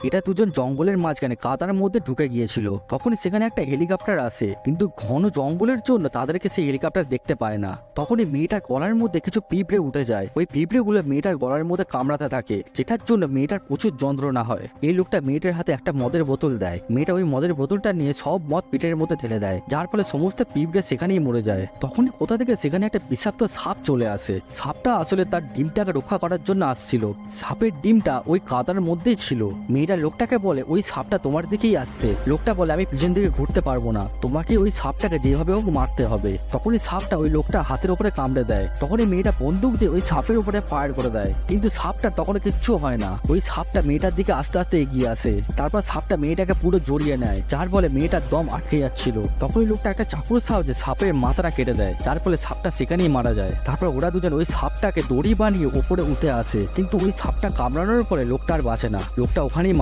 এটা দুজন জঙ্গলের মাঝখানে কাদার মধ্যে ঢুকে গিয়েছিল। তখনই সেখানে একটা হেলিকপ্টার আসে, কিন্তু ঘন জঙ্গলের জন্য তাদেরকে সেই হেলিকপ্টার দেখতে পায় না। তখনই মেয়েটার গলার মধ্যে কিছু পিঁপড়ে উঠে যায়। ওই পিঁপড়েগুলো মেয়েটার গলার মধ্যে কামড়াতে থাকে, যেটার জন্য মেয়েটার প্রচুর যন্ত্রণা হয়। এই লোকটা মেয়েটার হাতে একটা মদের বোতল দেয়। মেয়েটা ওই মদের বোতলটা নিয়ে সব মদ পিঠের মধ্যে ঢেলে দেয়, যার ফলে সমস্ত পিঁপড়ে সেখানেই মরে যায়। তখনই কোথা থেকে সেখানে একটা বিষাক্ত সাপ চলে আসে। সাপটা আসলে তার ডিমটাকে রক্ষা করার জন্য আসছিল। সাপের ডিমটা ওই কাদার মধ্যেই ছিল। মেয়েটা লোকটাকে বলে ওই সাপটা তোমার দিকেই আসছে। লোকটা বলে আমি পিছন দিকে ঘুরতে পারবো না, তোমাকে ওই সাপটাকে যেভাবে হোক মারতে হবে। তখনই সাপটা ওই লোকটা হাতের উপরে কামড়ে দেয়। তখনই মেয়েটা বন্দুক দিয়ে ওই সাপের উপরে ফায়ার করে দেয়, কিন্তু সাপটা তখন কিচ্ছু হয় না। ওই সাপটা মেয়েটার দিকে আস্তে আস্তে এগিয়ে আসে। তারপর সাপটা মেয়েটাকে পুরো জড়িয়ে নেয়, যার ফলে মেয়েটার দম আটকে যাচ্ছিল। তখনই লোকটা একটা চাকুর সাহায্যে সাপের মাথাটা কেটে দেয়, যার ফলে সাপটা সেখানেই মারা যায়। তারপর ওরা দুজন ওই সাপটাকে দড়ি বানিয়ে উপরে উঠে আসে, কিন্তু ওই সাপটা কামড়ানোর পরে লোকটা আর বাঁচে না, লোকটা ওখানেই